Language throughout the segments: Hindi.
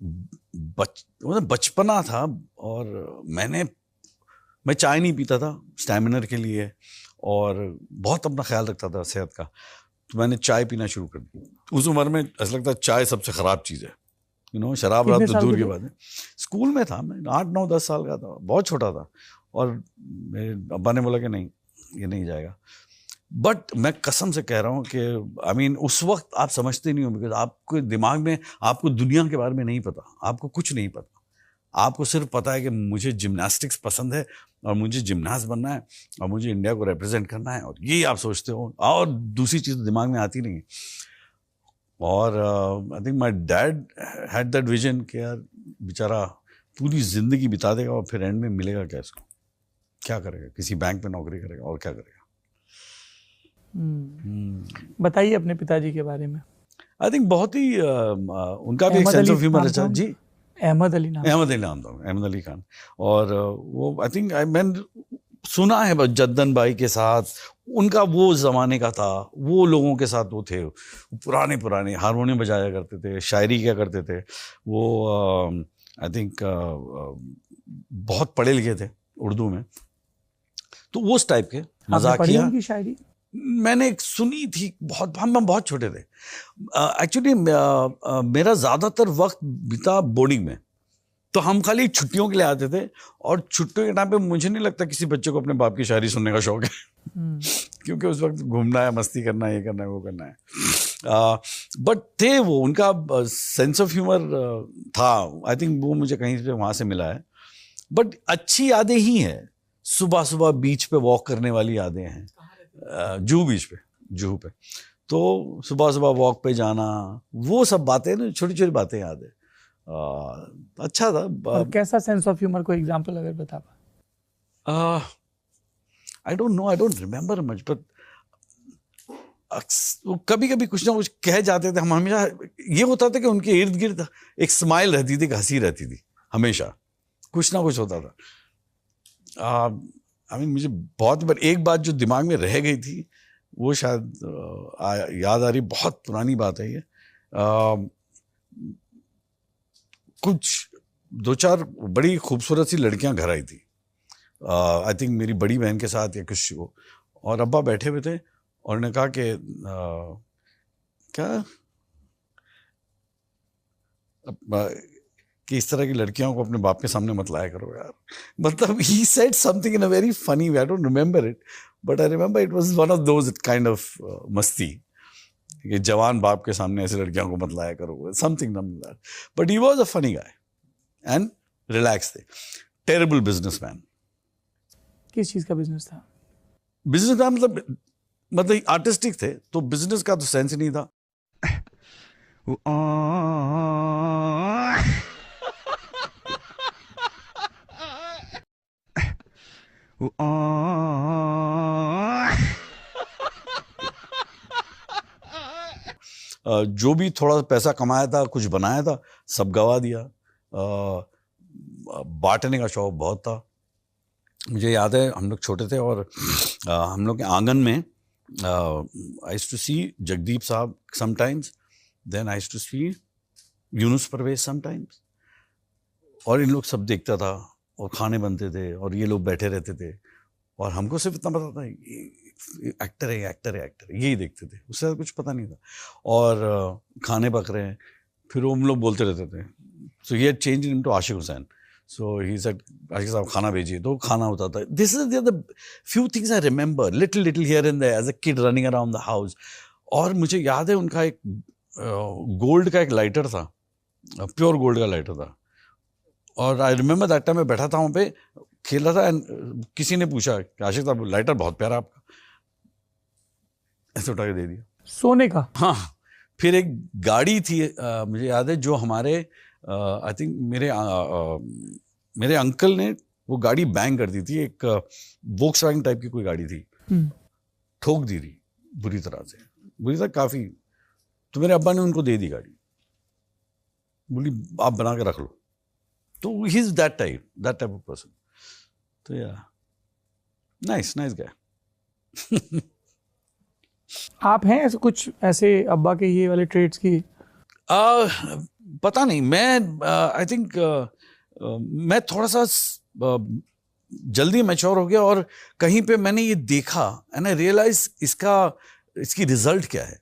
बचपना था और मैं चाय नहीं पीता था स्टैमिना के लिए और बहुत अपना ख्याल रखता था सेहत का, तो मैंने चाय पीना शुरू कर दी। उस उम्र में ऐसा लगता है चाय सबसे ख़राब चीज़ है, शराब रात तो दूर की बात है। स्कूल में था मैं, 8-9-10 साल का था, बहुत छोटा था, और मेरे अब्बा ने बोला कि नहीं ये नहीं जाएगा। बट मैं कसम से कह रहा हूँ कि उस वक्त आप समझते नहीं हो, बिकॉज आपके दिमाग में आपको दुनिया के बारे में नहीं पता, आपको कुछ नहीं पता, आपको सिर्फ पता है कि मुझे जिम्नास्टिक्स पसंद है और मुझे जिम्नास्ट बनना है और मुझे इंडिया को रिप्रेजेंट करना है, और यही आप सोचते हो, और दूसरी चीज़ दिमाग में आती नहीं है। और I think my dad had that vision कि यार बेचारा पूरी ज़िंदगी बिता देगा और फिर एंड में मिलेगा क्या इसको, क्या करेगा, किसी बैंक में नौकरी करेगा और क्या करेगा। बताइए अपने पिताजी के बारे में। आई थिंक बहुत ही उनका भी एक सेंस ऑफ ह्यूमर अच्छा जी। अहमद अली खान। और वो आई थिंक मैंने सुना है जद्दन भाई के साथ उनका वो ज़माने का था, वो लोगों के साथ वो थे, पुराने हारमोनियम बजाया करते थे, शायरी क्या करते थे वो। आई थिंक बहुत पढ़े लिखे थे उर्दू में, तो वो उस टाइप के मजाकिया। उनकी शायरी मैंने एक सुनी थी, हम बहुत छोटे थे एक्चुअली। मेरा ज़्यादातर वक्त बीता बोर्डिंग में, तो हम खाली छुट्टियों के लिए आते थे, और छुट्टियों के टाइम पे मुझे नहीं लगता किसी बच्चे को अपने बाप की शायरी सुनने का शौक है क्योंकि उस वक्त घूमना है, मस्ती करना है, ये करना है, वो करना है। बट थे वो, उनका सेंस ऑफ ह्यूमर था। आई थिंक वो मुझे कहीं से वहाँ से मिला है। बट अच्छी यादें ही हैं, सुबह सुबह बीच पे वॉक करने वाली यादें हैं, जुहू पे, तो सुबह सुबह वॉक पे जाना, वो सब बातें ना, छोटी छोटी बातें याद है। अच्छा था। और कैसा सेंस ऑफ ह्यूमर, कोई एग्जांपल अगर बता पा। I don't remember much, but कभी कभी कुछ ना कुछ कह जाते थे हम। हमेशा ये होता था कि उनके इर्द गिर्द एक स्माइल रहती थी, एक हंसी रहती थी, हमेशा कुछ ना कुछ होता था। मुझे बहुत बार एक बात जो दिमाग में रह गई थी, वो शायद याद आ रही, बहुत पुरानी बात है ये। कुछ 2-4 बड़ी खूबसूरत सी लड़कियां घर आई थी, आई थिंक मेरी बड़ी बहन के साथ या किसी को, और अब्बा बैठे हुए थे और उन्होंने कहा कि कि इस तरह की लड़कियों को अपने बाप के सामने मत लाया करो यार। मतलब he said something in a very funny way. I don't remember it, but I remember it was one of those kind of मस्ती कि जवान बाप के सामने ऐसे लड़कियों को मत लाया करो, something like that. But he was a funny guy and relaxed थे। Terrible businessman। किस चीज का बिजनेस था? बिजनेस था मतलब आर्टिस्टिक थे, तो बिजनेस का तो सेंस ही नहीं था। जो भी थोड़ा पैसा कमाया था, कुछ बनाया था, सब गवा दिया। बांटने का शौक बहुत था। मुझे याद है हम लोग छोटे थे और हम लोग के आंगन में I used to see Jagdeep साहब sometimes, then I used to see Younis Parvez sometimes, और इन लोग सब देखता था और खाने बनते थे और ये लोग बैठे रहते थे, और हमको सिर्फ इतना पता था एक्टर है, यही देखते थे, उससे कुछ पता नहीं था। और खाने पक रहे हैं, फिर हम लोग बोलते रहते थे। So he had changed into Ashiq Hussain, so he said Ashiq sahab खाना भेजिए, तो खाना होता था। This is the few things I remember, little here and there as a kid running around the house. और मुझे याद है उनका एक गोल्ड का एक लाइटर था, प्योर गोल्ड का लाइटर था, और आई रिमेंबर दैट टाइम मैं बैठा था वहाँ पे खेल रहा था, एंड किसी ने पूछा कि आशिक साहब लाइटर बहुत प्यारा आपका, ऐसे उठा के दे दिया। सोने का? हाँ। फिर एक गाड़ी थी, मुझे याद है, जो हमारे आई थिंक मेरे अंकल ने वो गाड़ी बैंग कर दी थी, एक वोक्सवैगन टाइप की कोई गाड़ी थी, ठोक दी थी बुरी तरह काफी, तो मेरे अब्बा ने उनको दे दी गाड़ी, बोली आप बना के रख लो। तो he is that type of person. तो या नाइस गाय। आप हैं ऐसे कुछ ऐसे अब्बा के ये वाले ट्रेड्स की? पता नहीं, मैं आई थिंक मैं थोड़ा सा जल्दी मैच्योर हो गया, और कहीं पे मैंने ये देखा एंड आई रियलाइज इसकी रिजल्ट क्या है,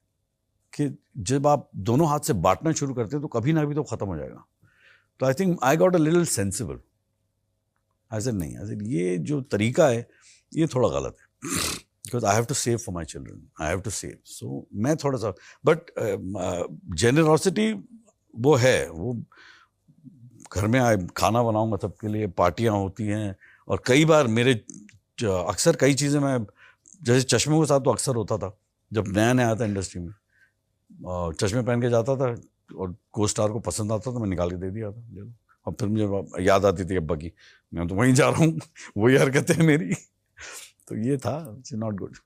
कि जब आप दोनों हाथ से बांटना शुरू करते हैं तो कभी ना कभी तो खत्म हो जाएगा. तो I think I got a little sensible. ऐसे नहीं, ऐसे ये जो तरीका है ये थोड़ा गलत है, because I have to save for my children, I have to save. So मैं थोड़ा सा, बट जेनरॉसिटी वो है, वो घर में खाना बनाऊंगा सबके लिए, पार्टियां होती हैं, और कई बार मेरे अक्सर कई चीज़ें मैं, जैसे चश्मे के साथ तो अक्सर होता था जब नया नया आता इंडस्ट्री में, चश्मे पहन के जाता था और को स्टार को पसंद आता था, मैं निकाल के दे दिया था, ले लो. और फिर मुझे याद आती थी अब्बा की, मैं तो वहीं जा रहा हूँ, वही हरकतें हैं मेरी. तो ये था, इट्स नॉट गुड.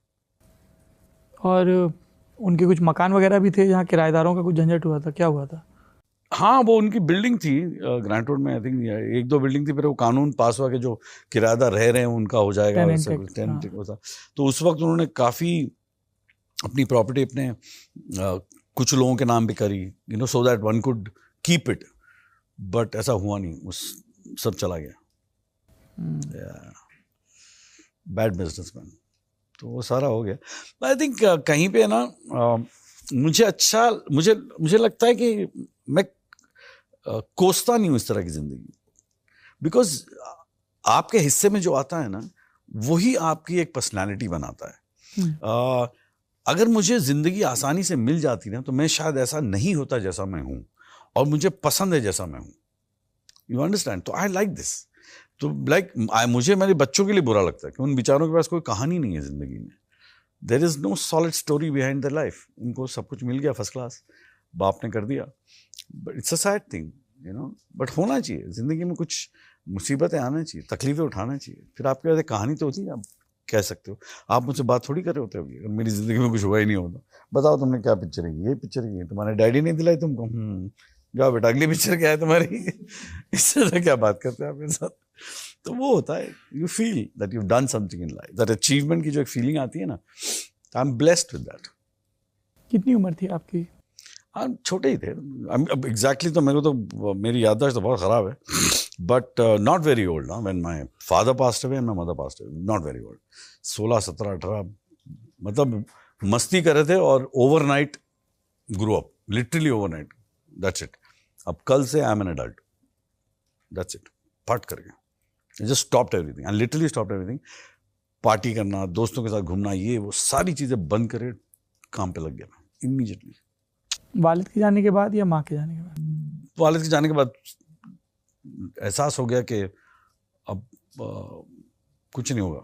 और उनके कुछ मकान वगैरह भी थे जहाँ किराएदारों का कुछ झंझट हुआ था, क्या हुआ था? हाँ, वो उनकी बिल्डिंग थी ग्रांट रोड में, आई थिंक 1-2 बिल्डिंग थी, फिर वो कानून पास हुआ कि जो किराएदार रह रहे हैं उनका हो जाएगा टेनेंट होता. तो उस वक्त उन्होंने काफ़ी अपनी प्रॉपर्टी अपने कुछ लोगों के नाम पे करी, you know, so that one could keep it. But ऐसा हुआ नहीं, उस सब चला गया. Bad businessman. तो वो सारा हो गया. आई थिंक कहीं पे ना मुझे लगता है कि मैं कोसता नहीं हूँ इस तरह की जिंदगी, बिकॉज आपके हिस्से में जो आता है ना वही आपकी एक पर्सनालिटी बनाता है. अगर मुझे जिंदगी आसानी से मिल जाती ना तो मैं शायद ऐसा नहीं होता जैसा मैं हूँ, और मुझे पसंद है जैसा मैं हूँ. You understand? तो आई लाइक दिस. तो मुझे मेरे बच्चों के लिए बुरा लगता है कि उन बेचारों के पास कोई कहानी नहीं है जिंदगी में. There is no solid story behind the life. उनको सब कुछ मिल गया फर्स्ट क्लास, बाप ने कर दिया. But it's a sad thing, you know. But होना चाहिए जिंदगी में, कुछ मुसीबतें आना चाहिए, तकलीफें उठाना चाहिए, फिर आपके पास कहानी तो होती है. आप कह सकते हो, आप मुझसे बात थोड़ी कर रहे होते अभी, मेरी जिंदगी में कुछ हुआ ही नहीं होता. बताओ तुमने क्या पिक्चर है, ये पिक्चर है, तुम्हारे डैडी ने दिलाई तुमको, जाओ बेटा अगली पिक्चर क्या है तुम्हारी. इससे तो क्या बात करते हैं आप मेरे साथ. तो वो होता है, you feel that you done something in life, that achievement की जो एक फीलिंग आती है ना, I am blessed with that. कितनी उम्र थी आपकी? हाँ, छोटे ही थे. अब एग्जैक्टली तो मेरे को तो, मेरी याददाश्त तो बहुत ख़राब है, but not very old. When my father passed away and my mother passed away, not very old. 16, 17, 18, मतलब मस्ती कर रहे थे, और overnight grow up, literally overnight. That's it. अब कल से I am an adult, that's it. फट कर गया, just stopped everything, I literally stopped everything. Party करना, दोस्तों के साथ घूमना, ये वो सारी चीज़ें बंद करे, काम पे लग गया मैं इमीडिएटली. वालिद के जाने के बाद या माँ के जाने के बाद? वालिद के जाने के बाद एहसास हो गया कि अब कुछ नहीं होगा,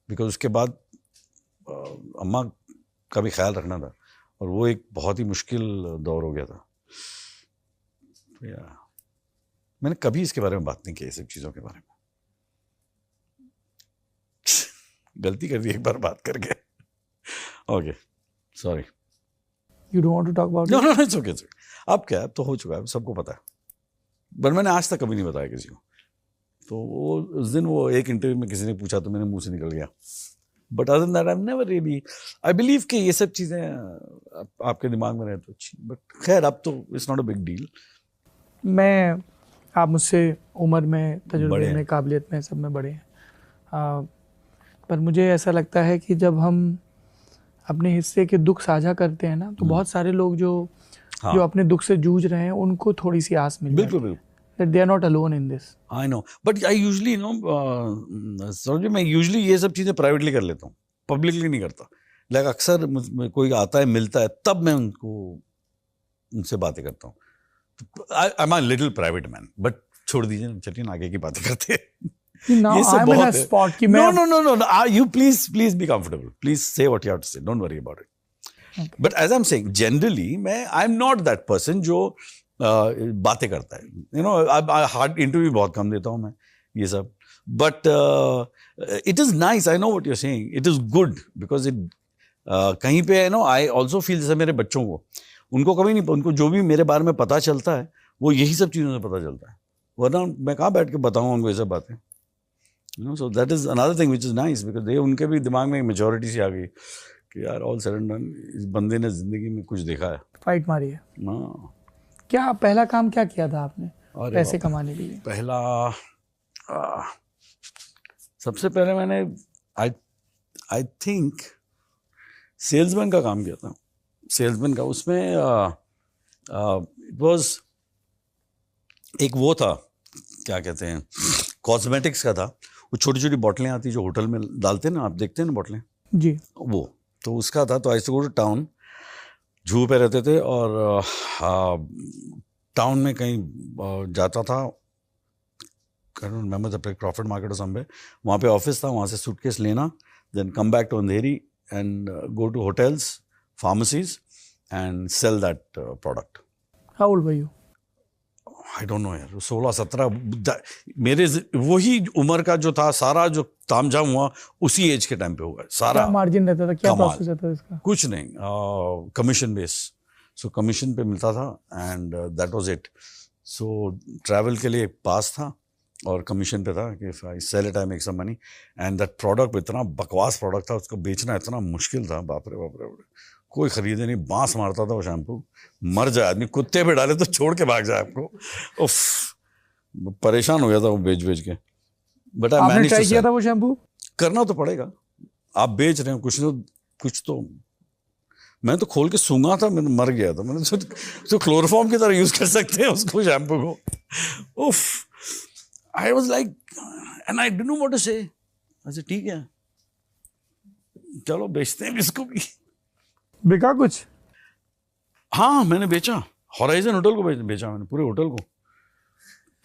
बिकॉज उसके बाद अम्मा का भी ख्याल रखना था, और वो एक बहुत ही मुश्किल दौर हो गया था. मैंने कभी इसके बारे में बात नहीं की, ये सब चीज़ों के बारे में. गलती कर दी एक बार बात करके. Okay, sorry. You don't want to talk about no, it? No, it's okay. अब क्या है, अब तो हो चुका है, सबको पता है. पर मैंने आज तक कभी नहीं बताया किसी को. तो वो उस दिन वो एक इंटरव्यू में किसी ने पूछा तो मेरे मुंह से निकल गया. But other than that I am never really, I believe कि ये सब चीज़ें आपके दिमाग में रहे तो अच्छी. बट खैर, अब तो it's not a big deal. आप मुझसे उम्र में, तजुर्बे में, काबिलियत में, सब में बड़े हैं. पर मुझे ऐसा लगता है कि जब हम अपने हिस्से के दुख साझा करते हैं ना, तो बहुत सारे लोग जो अपने दुख से जूझ रहे हैं उनको थोड़ी सी आस मिल जाती है. That they are not alone in this. I know, but I usually समझिए, मैं यूजली ये सब चीज़ें प्राइवेटली कर लेता हूँ, पब्लिकली नहीं करता. लाइक अक्सर कोई आता है, मिलता है, तब मैं उनसे बातें करता हूँ. I am a little private man, but छोड़ दीजिए, चलिए ना आगे की बातें करते हैं. Now I'm in a spot कि मैं No. You please be comfortable. Please say what you have to say. Don't worry about it. Okay. But as I'm saying, generally, I'm not that person जो बातें करता है. You know, hard interview बहुत कम देता हूँ मैं, ये सब. But it is nice. I know what you're saying. It is good because it कहीं पे है ना, I also feel जैसे मेरे बच्चों को, उनको कभी नहीं, उनको जो भी मेरे बारे में पता चलता है वो यही सब चीज़ों से पता चलता है, वरना मैं कहाँ बैठ के बताऊँ उनको ये सब बातें. So that is another thing which is nice because उनके भी दिमाग में मेजॉरिटी सी आ गई कि यार ऑल सडन इस बंदे ने जिंदगी में कुछ देखा है, फाइट मारी है. हाँ, क्या पहला काम क्या किया था आपने अरे पैसे कमाने के लिए? पहला सबसे पहले मैंने आई थिंक सेल्समैन का काम किया था। सेल्समैन का, उसमें इट वाज एक वो था, क्या कहते हैं, कॉस्मेटिक्स का था। वो छोटी छोटी बोतलें आती जो होटल में डालते हैं ना, आप देखते हैं ना बोतलें जी, वो तो उसका था। तो I to go to town, Juhu पे रहते थे, और टाउन में कहीं जाता था, I don't remember the profit market और समवे, वहाँ पे ऑफिस था, वहाँ से सूटकेस लेना, then come back to Andheri and go to hotels, pharmacies and sell that product. How old were you? I don't know यार, 16-17 मेरे वही उम्र का जो था, सारा जो तामझाम हुआ उसी एज के टाइम पे हुआ है सारा। क्या मार्जिन रहता था, क्या कमाल। प्रोसेस रहता था इसका? कुछ नहीं, कमीशन बेस, सो कमीशन पे मिलता था and that was it. So travel के लिए पास था और कमीशन पे था कि I sell it I make some money, and that product इतना बकवास प्रोडक्ट था, उसको बेचना इतना मुश्किल था, बाप रे बाप रे, कोई खरीदे नहीं, बांस मारता था वो शैम्पू, मर जाए आदमी, कुत्ते पे डाले तो छोड़ के भाग जाए आपको। उफ, परेशान हो गया था वो बेच बेच के। बट आई आपने मैनेज ट्राई टू किया सेल। था वो शैम्पू? करना तो पड़ेगा, आप बेच रहे हो कुछ तो मैं तो खोल के सूंघा था, मैंने मर गया था। मैंने तो क्लोरोफॉर्म की तरह यूज कर सकते हैं उसको, शैम्पू को। उफ, I was like, and I didn't know what to say. अच्छा ठीक है, चलो बेचते हैं इसको भी। बिका कुछ? हाँ मैंने बेचा, हॉराइजन होटल को बेचा मैंने, पूरे होटल को।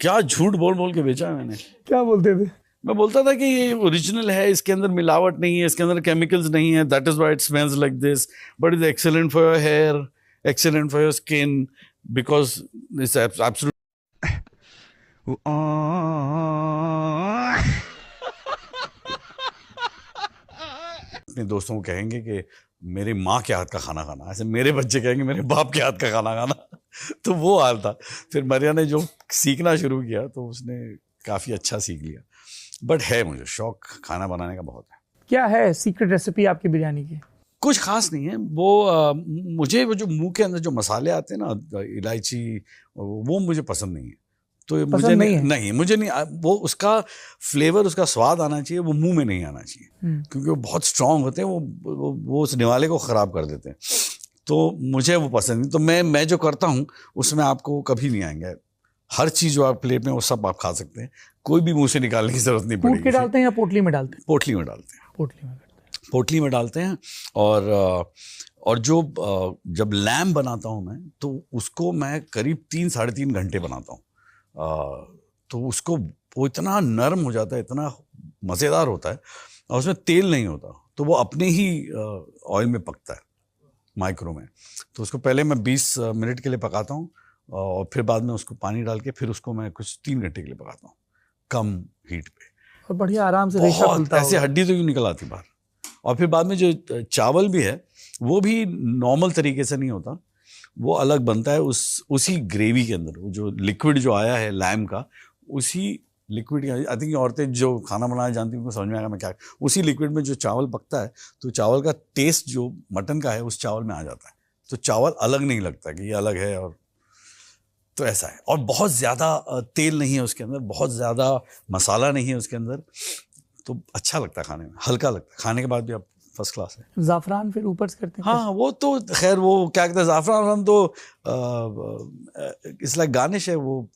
क्या झूठ बोल बोल के बेचा है मैंने। क्या बोलते थे? मैं बोलता था कि ये ओरिजिनल है, इसके अंदर मिलावट नहीं है, इसके अंदर केमिकल्स नहीं है, that is why it smells like this, but is excellent for your hair, excellent for your skin, because it's absolute. अपने दोस्तों को कहेंगे कि मेरी माँ के हाथ का खाना खाना, ऐसे मेरे बच्चे कहेंगे मेरे बाप के हाथ का खाना खाना। तो वो हाल था। फिर मरिया ने जो सीखना शुरू किया तो उसने काफ़ी अच्छा सीख लिया। बट है मुझे शौक खाना बनाने का बहुत है। क्या है सीक्रेट रेसिपी आपकी बिरयानी की? कुछ कुछ खास नहीं है वो, मुझे वो जो मुंह के अंदर जो मसाले आते हैं ना, इलायची, वो मुझे पसंद नहीं है। तो ये मुझे नहीं मुझे नहीं, वो उसका फ्लेवर, उसका स्वाद आना चाहिए, वो मुंह में नहीं आना चाहिए, क्योंकि वो बहुत स्ट्रांग होते हैं, वो उस निवाले को ख़राब कर देते हैं। तो मुझे वो पसंद नहीं। तो मैं जो करता हूँ उसमें आपको कभी नहीं आएंगे। हर चीज़ जो आप प्लेट में वो सब आप खा सकते हैं, कोई भी मुंह से निकालने की जरूरत नहीं पड़ेगी। कूट के डालते हैं या पोटली में डालते हैं? पोटली में डालते हैं। पोटली में डालते हैं। और जो जब लैम बनाता हूँ मैं, तो उसको मैं करीब 3-3.5 घंटे बनाता हूँ। तो उसको वो इतना नरम हो जाता है, इतना मज़ेदार होता है, और उसमें तेल नहीं होता, तो वो अपने ही ऑयल में पकता है, माइक्रो में। तो उसको पहले मैं 20 मिनट के लिए पकाता हूँ, और फिर बाद में उसको पानी डाल के फिर उसको मैं कुछ 3 घंटे के लिए पकाता हूँ, कम हीट पे। और बढ़िया आराम से रेशा खुलता ऐसे होगा। हड्डी तो क्यों निकल आती बाहर। और फिर बाद में जो चावल भी है वो भी नॉर्मल तरीके से नहीं होता, वो अलग बनता है उसी ग्रेवी के अंदर। वो जो लिक्विड जो आया है लैम का, उसी लिक्विड, आई थिंक औरतें जो खाना बनाना जानती हैं उनको समझ में आएगा मैं क्या, उसी लिक्विड में जो चावल पकता है, तो चावल का टेस्ट जो मटन का है उस चावल में आ जाता है। तो चावल अलग नहीं लगता कि ये अलग है। और तो ऐसा है। और बहुत ज़्यादा तेल नहीं है उसके अंदर, बहुत ज़्यादा मसाला नहीं है उसके अंदर, तो अच्छा लगता है खाने में, हल्का लगता है, खाने के बाद भी आप फर्स्ट क्लास है। ज़ाफ़रान फिर ऊपर से करते हैं? हाँ वो तो खैर, वो क्या कहते हैं, ज़ाफ़रान हम तो इट्स लाइक गार्निश है। वो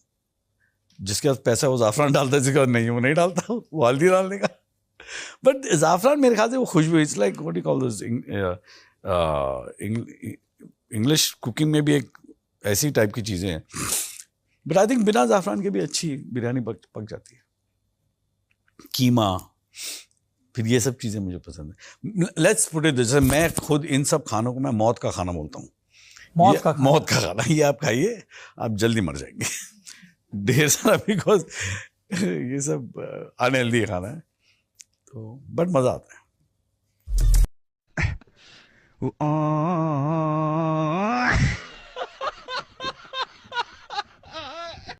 जिसके पास पैसा है वो ज़ाफ़रान डालता है, जिसके पास नहीं है वो नहीं डालता, वो हल्दी डालने का। बट ज़ाफ़रान मेरे ख्याल से वो खुशबू, it's like what you call this, English cooking में भी एक ऐसी टाइप की चीज़ें हैं। बट आई थिंक बिना ज़ाफ़रान के भी अच्छी बिरयानी पक जाती है। कीमा, फिर ये सब चीज़ें मुझे पसंद है। लेट्स पुट इट दिस, मैं खुद इन सब खानों को मैं मौत का खाना बोलता हूँ। मौत का खाना, ये आप खाइए, आप जल्दी मर जाएंगे ढेर सारा, बिकॉज ये सब अनहेल्दी खाना है, तो बट मज़ा आता है।